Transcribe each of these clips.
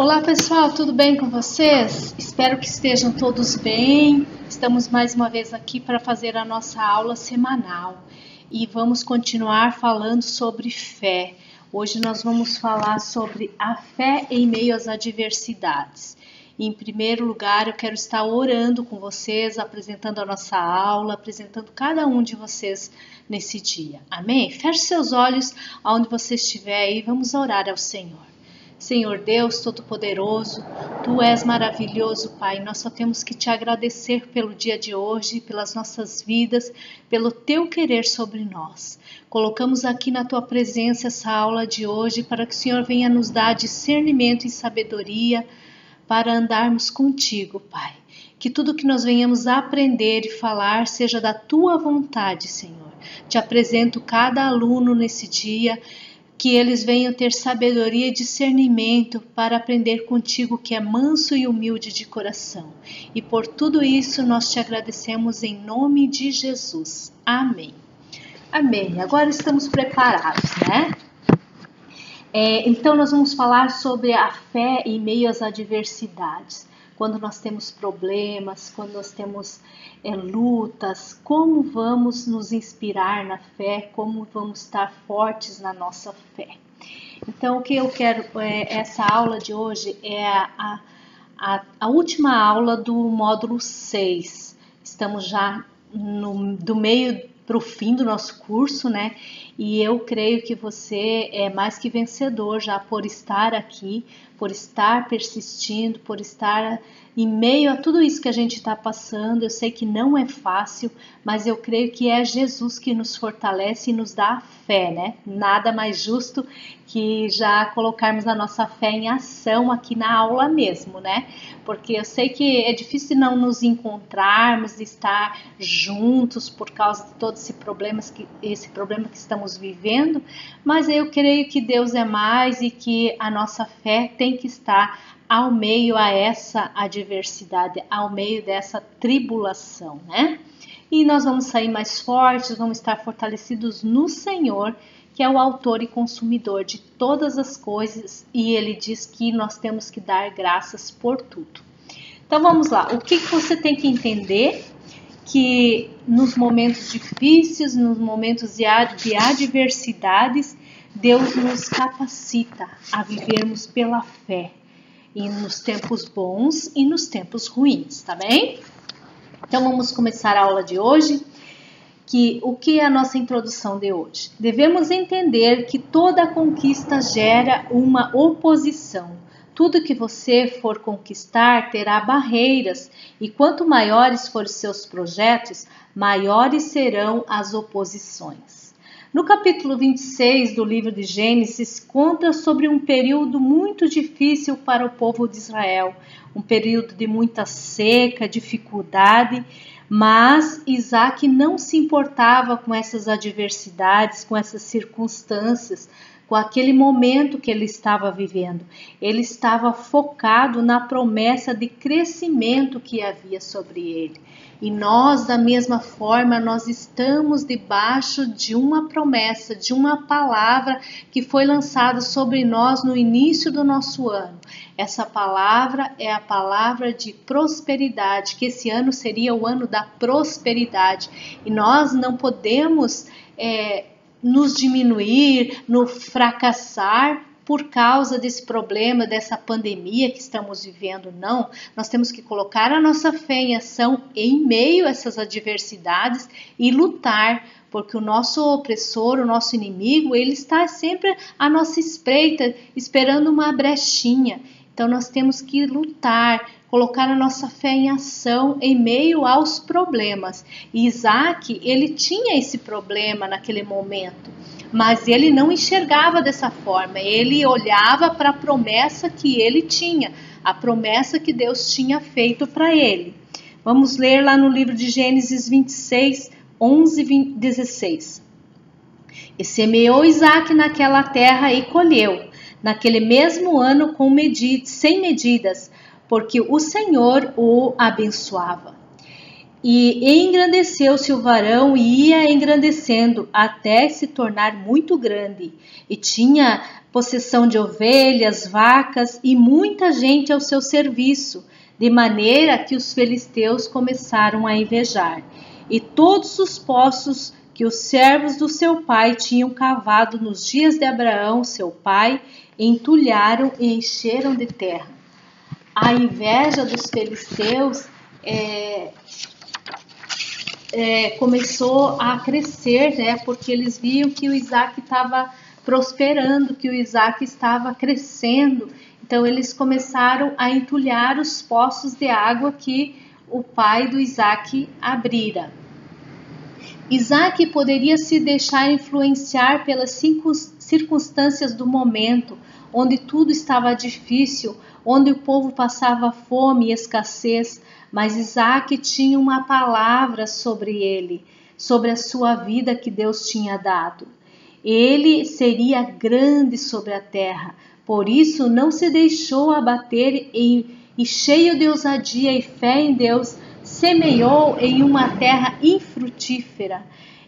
Olá pessoal, tudo bem com vocês? Espero que estejam todos bem. Estamos mais uma vez aqui para fazer a nossa aula semanal e vamos continuar falando sobre fé. Hoje nós vamos falar sobre a fé em meio às adversidades. Em primeiro lugar, eu quero estar orando com vocês, apresentando a nossa aula, apresentando cada um de vocês nesse dia. Amém? Feche seus olhos aonde você estiver aí, vamos orar ao Senhor. Senhor Deus Todo-Poderoso, Tu és maravilhoso, Pai. Nós só temos que Te agradecer pelo dia de hoje, pelas nossas vidas, pelo Teu querer sobre nós. Colocamos aqui na Tua presença essa aula de hoje para que o Senhor venha nos dar discernimento e sabedoria para andarmos contigo, Pai. Que tudo que nós venhamos a aprender e falar seja da Tua vontade, Senhor. Te apresento cada aluno nesse dia, que eles venham ter sabedoria e discernimento para aprender contigo, que é manso e humilde de coração. E por tudo isso nós te agradecemos em nome de Jesus. Amém. Amém. Agora estamos preparados, né? Então nós vamos falar sobre a fé em meio às adversidades. Quando nós temos problemas, quando nós temos lutas, como vamos nos inspirar na fé, como vamos estar fortes na nossa fé. Então o que eu quero, essa aula de hoje é a última aula do módulo 6. Estamos já do meio para o fim do nosso curso, né? E eu creio que você é mais que vencedor já por estar aqui, por estar persistindo, por estar em meio a tudo isso que a gente está passando. Eu sei que não é fácil, mas eu creio que é Jesus que nos fortalece e nos dá a fé, né? Nada mais justo que já colocarmos a nossa fé em ação aqui na aula mesmo, né? Porque eu sei que é difícil não nos encontrarmos, estar juntos por causa de todo esse problema que estamos vivendo, mas eu creio que Deus é mais e que a nossa fé tem que estar ao meio a essa adversidade, ao meio dessa tribulação, né? E nós vamos sair mais fortes, vamos estar fortalecidos no Senhor, que é o autor e consumidor de todas as coisas, e Ele diz que nós temos que dar graças por tudo. Então vamos lá, o que você tem que entender? Que nos momentos difíceis, nos momentos de adversidades, Deus nos capacita a vivermos pela fé, e nos tempos bons e nos tempos ruins, tá bem? Então vamos começar a aula de hoje. O que é a nossa introdução de hoje? Devemos entender que toda conquista gera uma oposição. Tudo que você for conquistar terá barreiras, e quanto maiores forem seus projetos, maiores serão as oposições. No capítulo 26 do livro de Gênesis, conta sobre um período muito difícil para o povo de Israel, um período de muita seca, dificuldade, mas Isaac não se importava com essas adversidades, com essas circunstâncias, com aquele momento que ele estava vivendo. Ele estava focado na promessa de crescimento que havia sobre ele. E nós, da mesma forma, nós estamos debaixo de uma promessa, de uma palavra que foi lançada sobre nós no início do nosso ano. Essa palavra é a palavra de prosperidade, que esse ano seria o ano da prosperidade. E nós não podemos nos diminuir, no fracassar por causa desse problema, dessa pandemia que estamos vivendo, não. Nós temos que colocar a nossa fé em ação em meio a essas adversidades e lutar, porque o nosso opressor, o nosso inimigo, ele está sempre à nossa espreita, esperando uma brechinha. Então nós temos que lutar, colocar a nossa fé em ação em meio aos problemas. E Isaac, ele tinha esse problema naquele momento, mas ele não enxergava dessa forma. Ele olhava para a promessa que ele tinha, a promessa que Deus tinha feito para ele. Vamos ler lá no livro de Gênesis 26, 11 e 16. E semeou Isaac naquela terra e colheu, naquele mesmo ano sem medidas, porque o Senhor o abençoava. E engrandeceu-se o varão e ia engrandecendo até se tornar muito grande. E tinha possessão de ovelhas, vacas e muita gente ao seu serviço, de maneira que os filisteus começaram a invejar. E todos os poços que os servos do seu pai tinham cavado nos dias de Abraão, seu pai, entulharam e encheram de terra. A inveja dos filisteus começou a crescer, né? Porque eles viam que o Isaac estava prosperando, que o Isaac estava crescendo. Então eles começaram a entulhar os poços de água que o pai do Isaac abrira. Isaac poderia se deixar influenciar pelas circunstâncias do momento, onde tudo estava difícil, onde o povo passava fome e escassez, mas Isaac tinha uma palavra sobre ele, sobre a sua vida que Deus tinha dado. Ele seria grande sobre a terra, por isso não se deixou abater e cheio de ousadia e fé em Deus, semeou em uma terra infrutífera.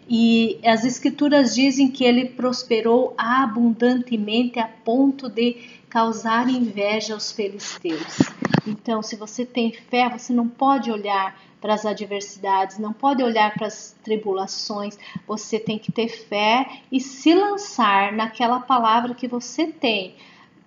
E as escrituras dizem que ele prosperou abundantemente a ponto de causar inveja aos filisteus. Então, se você tem fé, você não pode olhar para as adversidades, não pode olhar para as tribulações, você tem que ter fé e se lançar naquela palavra que você tem.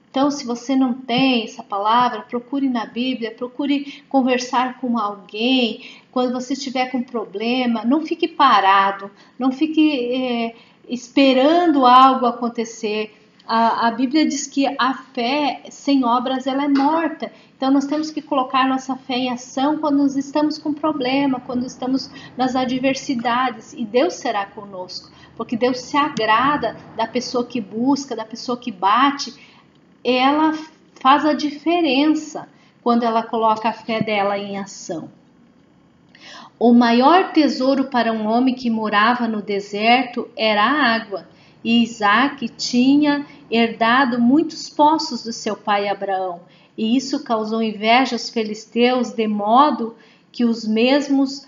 Então, se você não tem essa palavra, procure na Bíblia, procure conversar com alguém. Quando você estiver com problema, não fique parado, não fique esperando algo acontecer. A Bíblia diz que a fé sem obras ela é morta. Então, nós temos que colocar nossa fé em ação quando nós estamos com problema, quando estamos nas adversidades. E Deus será conosco, porque Deus se agrada da pessoa que busca, da pessoa que bate. Ela faz a diferença quando ela coloca a fé dela em ação. O maior tesouro para um homem que morava no deserto era a água, e Isaac tinha herdado muitos poços do seu pai Abraão, e isso causou inveja aos filisteus, de modo que os mesmos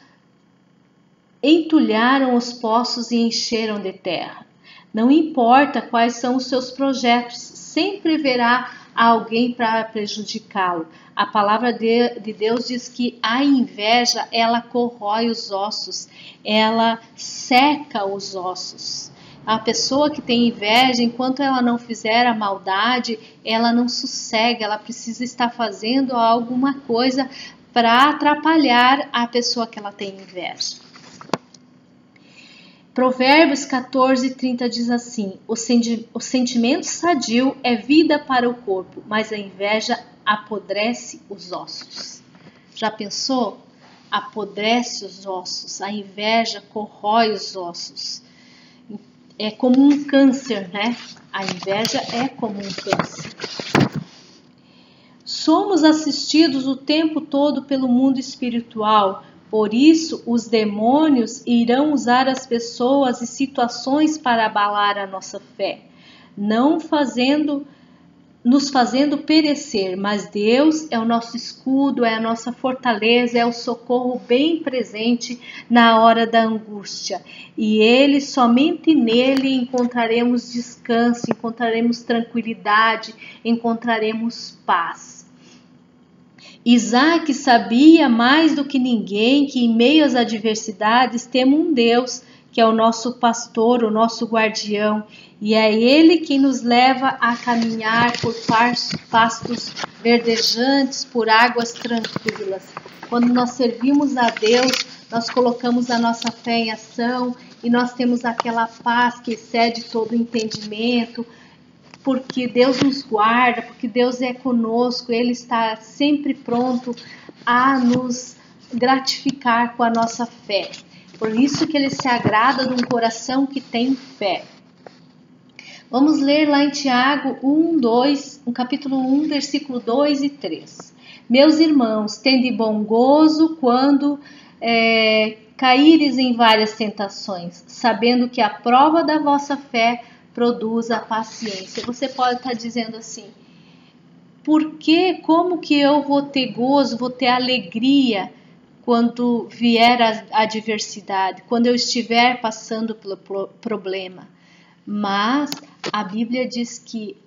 entulharam os poços e encheram de terra. Não importa quais são os seus projetos, sempre haverá alguém para prejudicá-lo. A palavra de Deus diz que a inveja, ela corrói os ossos, ela seca os ossos. A pessoa que tem inveja, enquanto ela não fizer a maldade, ela não sossega, ela precisa estar fazendo alguma coisa para atrapalhar a pessoa que ela tem inveja. Provérbios 14:30 diz assim: o sentimento sadio é vida para o corpo, mas a inveja apodrece os ossos. Já pensou? Apodrece os ossos, a inveja corrói os ossos. É como um câncer, né? A inveja é como um câncer. Somos assistidos o tempo todo pelo mundo espiritual. Por isso, os demônios irão usar as pessoas e situações para abalar a nossa fé, nos fazendo perecer, mas Deus é o nosso escudo, é a nossa fortaleza, é o socorro bem presente na hora da angústia. E somente nele encontraremos descanso, encontraremos tranquilidade, encontraremos paz. Isaac sabia mais do que ninguém que em meio às adversidades temos um Deus que é o nosso pastor, o nosso guardião, e é Ele quem nos leva a caminhar por pastos verdejantes, por águas tranquilas. Quando nós servimos a Deus, nós colocamos a nossa fé em ação e nós temos aquela paz que excede todo entendimento, porque Deus nos guarda, porque Deus é conosco, Ele está sempre pronto a nos gratificar com a nossa fé. Por isso que Ele se agrada de um coração que tem fé. Vamos ler lá em Tiago 1:2, no capítulo 1, versículo 2 e 3. Meus irmãos, tende bom gozo quando caíres em várias tentações, sabendo que a prova da vossa fé produz a paciência. Você pode estar dizendo assim: como que eu vou ter gozo, vou ter alegria quando vier a adversidade, quando eu estiver passando pelo problema. Mas a Bíblia diz que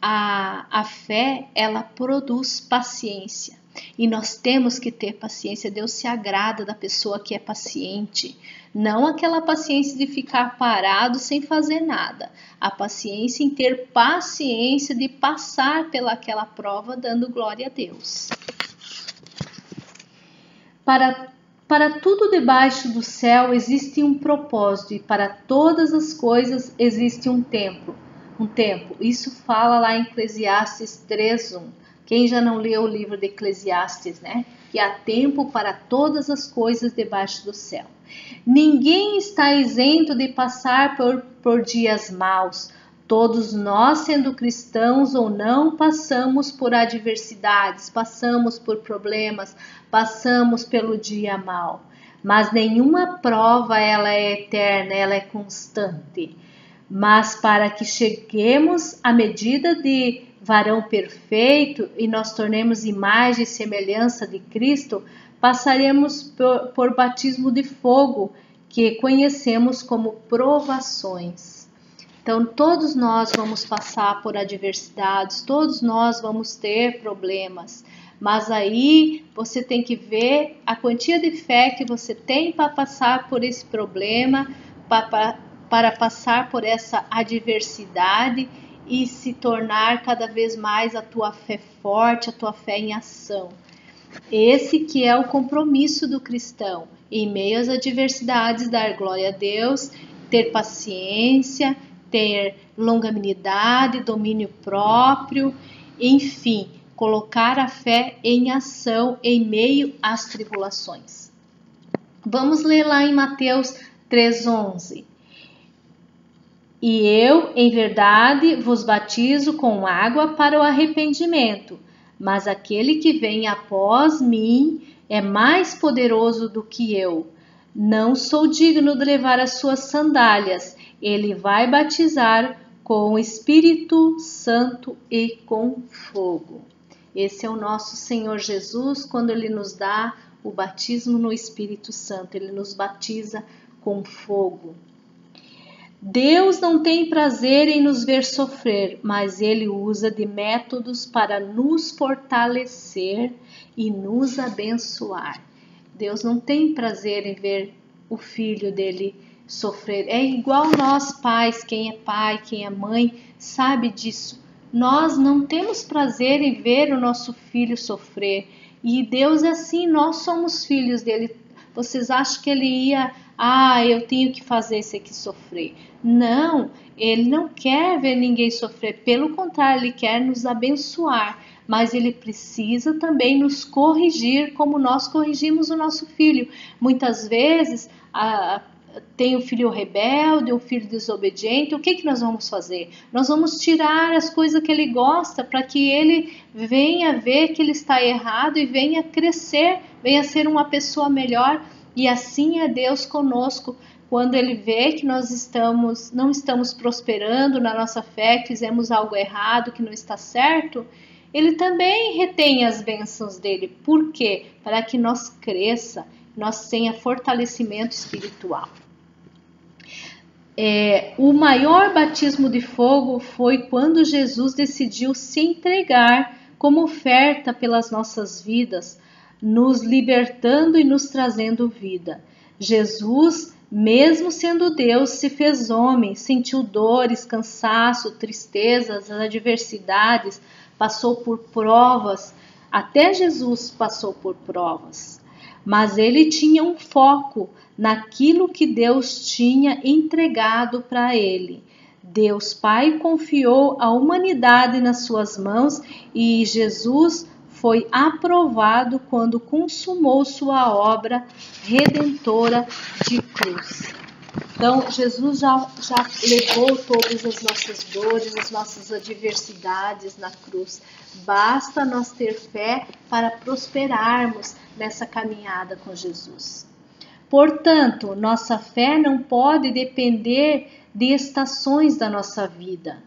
a fé, ela produz paciência. E nós temos que ter paciência. Deus se agrada da pessoa que é paciente. Não aquela paciência de ficar parado sem fazer nada. A paciência em ter paciência de passar pelaquela prova dando glória a Deus. Para tudo debaixo do céu existe um propósito e para todas as coisas existe um tempo. Isso fala lá em Eclesiastes 3:1. Quem já não leu o livro de Eclesiastes, né? Que há tempo para todas as coisas debaixo do céu. Ninguém está isento de passar por dias maus. Todos nós, sendo cristãos ou não, passamos por adversidades, passamos por problemas, passamos pelo dia mau. Mas nenhuma prova ela é eterna, ela é constante. Mas para que cheguemos à medida de varão perfeito e nós tornemos imagem e semelhança de Cristo, passaremos por batismo de fogo, que conhecemos como provações. Então, todos nós vamos passar por adversidades, todos nós vamos ter problemas, mas aí você tem que ver a quantia de fé que você tem para passar por esse problema, para passar por essa adversidade e se tornar cada vez mais a tua fé forte, a tua fé em ação. Esse que é o compromisso do cristão, em meio às adversidades, dar glória a Deus, ter paciência, ter longanimidade, domínio próprio, enfim, colocar a fé em ação em meio às tribulações. Vamos ler lá em Mateus 3:11. E eu, em verdade, vos batizo com água para o arrependimento, mas aquele que vem após mim é mais poderoso do que eu. Não sou digno de levar as suas sandálias. Ele vai batizar com o Espírito Santo e com fogo. Esse é o nosso Senhor Jesus, quando Ele nos dá o batismo no Espírito Santo. Ele nos batiza com fogo. Deus não tem prazer em nos ver sofrer, mas Ele usa de métodos para nos fortalecer e nos abençoar. Deus não tem prazer em ver o filho dele sofrer. É igual nós pais, quem é pai, quem é mãe, sabe disso. Nós não temos prazer em ver o nosso filho sofrer. E Deus é assim, nós somos filhos dele. Vocês acham que ele ia, eu tenho que fazer esse aqui sofrer? Não, ele não quer ver ninguém sofrer. Pelo contrário, ele quer nos abençoar. Mas ele precisa também nos corrigir como nós corrigimos o nosso filho. Muitas vezes tem um filho rebelde, um filho desobediente. O que nós vamos fazer? Nós vamos tirar as coisas que ele gosta para que ele venha ver que ele está errado e venha crescer, venha ser uma pessoa melhor. E assim é Deus conosco. Quando Ele vê que nós não estamos prosperando na nossa fé, que fizemos algo errado, que não está certo, Ele também retém as bênçãos dele. Por quê? Para que nós cresça, nós tenha fortalecimento espiritual. O maior batismo de fogo foi quando Jesus decidiu se entregar como oferta pelas nossas vidas, nos libertando e nos trazendo vida. Jesus, mesmo sendo Deus, se fez homem, sentiu dores, cansaço, tristezas, adversidades, passou por provas, até Jesus passou por provas. Mas ele tinha um foco naquilo que Deus tinha entregado para ele. Deus Pai confiou a humanidade nas suas mãos e Jesus foi aprovado quando consumou sua obra redentora de cruz. Então, Jesus já levou todas as nossas dores, as nossas adversidades na cruz. Basta nós ter fé para prosperarmos nessa caminhada com Jesus. Portanto, nossa fé não pode depender de estações da nossa vida.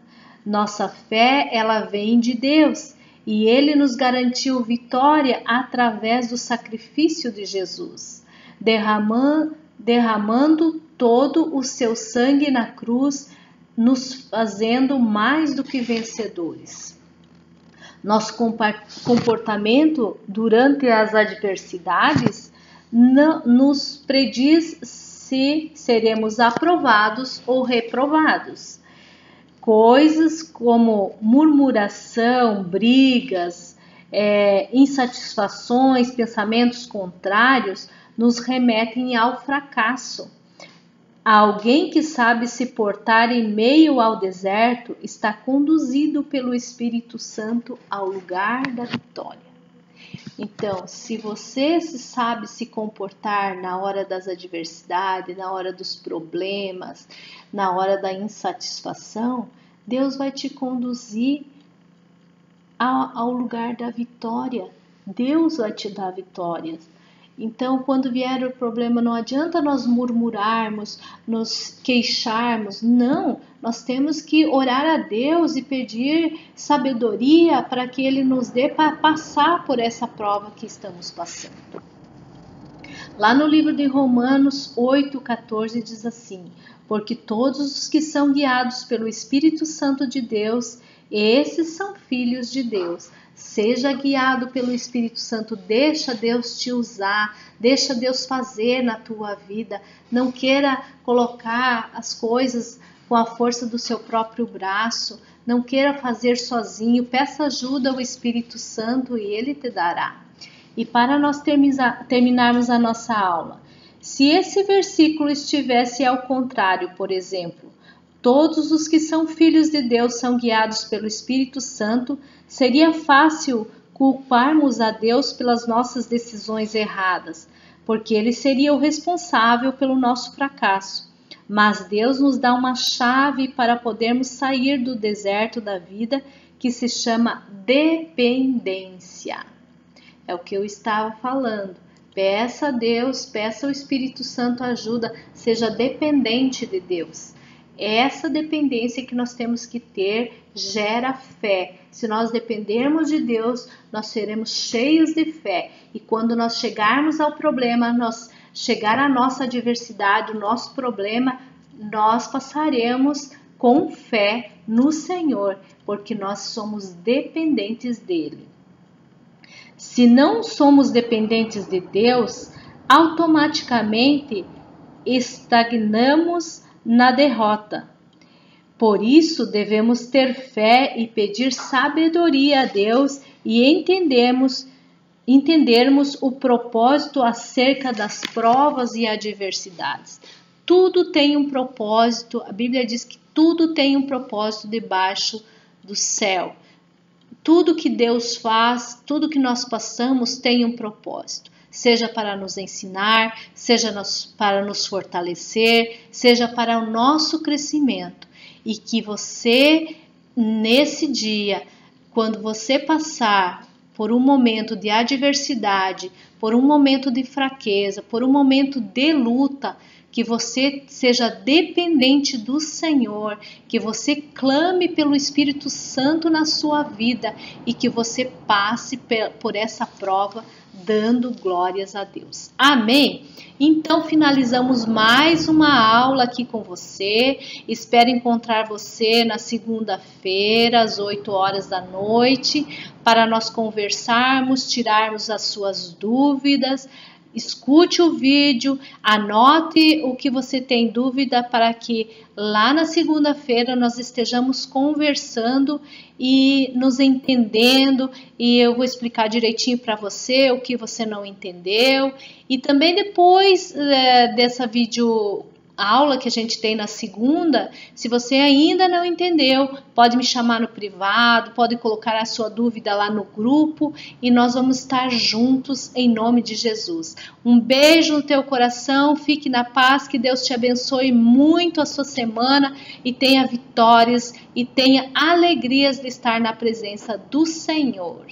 Nossa fé, ela vem de Deus. e Ele nos garantiu vitória através do sacrifício de Jesus, derramando todo o seu sangue na cruz, nos fazendo mais do que vencedores. Nosso comportamento durante as adversidades nos prediz se seremos aprovados ou reprovados. Coisas como murmuração, brigas, insatisfações, pensamentos contrários nos remetem ao fracasso. Alguém que sabe se portar em meio ao deserto está conduzido pelo Espírito Santo ao lugar da vitória. Então, se você sabe se comportar na hora das adversidades, na hora dos problemas, na hora da insatisfação, Deus vai te conduzir ao lugar da vitória. Deus vai te dar vitórias. Então, quando vier o problema, não adianta nós murmurarmos, nos queixarmos. Não, nós temos que orar a Deus e pedir sabedoria para que Ele nos dê para passar por essa prova que estamos passando. Lá no livro de Romanos 8,14 diz assim: porque todos os que são guiados pelo Espírito Santo de Deus, esses são filhos de Deus. Seja guiado pelo Espírito Santo, deixa Deus te usar, deixa Deus fazer na tua vida. Não queira colocar as coisas com a força do seu próprio braço, não queira fazer sozinho, peça ajuda ao Espírito Santo e Ele te dará. E para nós terminarmos a nossa aula, se esse versículo estivesse ao contrário, por exemplo, todos os que são filhos de Deus são guiados pelo Espírito Santo, seria fácil culparmos a Deus pelas nossas decisões erradas, porque Ele seria o responsável pelo nosso fracasso. Mas Deus nos dá uma chave para podermos sair do deserto da vida, que se chama dependência. É o que eu estava falando. Peça a Deus, peça ao Espírito Santo ajuda, seja dependente de Deus. Essa dependência que nós temos que ter gera fé. Se nós dependermos de Deus, nós seremos cheios de fé. E quando nós chegarmos ao problema, chegar à nossa adversidade, o nosso problema, nós passaremos com fé no Senhor, porque nós somos dependentes dele. Se não somos dependentes de Deus, automaticamente estagnamos na derrota. Por isso, devemos ter fé e pedir sabedoria a Deus e entendermos o propósito acerca das provas e adversidades. Tudo tem um propósito, a Bíblia diz que tudo tem um propósito debaixo do céu. Tudo que Deus faz, tudo que nós passamos tem um propósito. Seja para nos ensinar, seja para nos fortalecer, seja para o nosso crescimento. E que você, nesse dia, quando você passar por um momento de adversidade, por um momento de fraqueza, por um momento de luta, que você seja dependente do Senhor, que você clame pelo Espírito Santo na sua vida e que você passe por essa prova dando glórias a Deus. Amém? Então finalizamos mais uma aula aqui com você. Espero encontrar você na segunda-feira, às 8 horas da noite, para nós conversarmos, tirarmos as suas dúvidas. Escute o vídeo, anote o que você tem dúvida para que lá na segunda-feira nós estejamos conversando e nos entendendo, e eu vou explicar direitinho para você o que você não entendeu. E também depois dessa vídeo aula que a gente tem na segunda, se você ainda não entendeu, pode me chamar no privado, pode colocar a sua dúvida lá no grupo e nós vamos estar juntos em nome de Jesus. Um beijo no teu coração, fique na paz, que Deus te abençoe muito a sua semana e tenha vitórias e tenha alegrias de estar na presença do Senhor.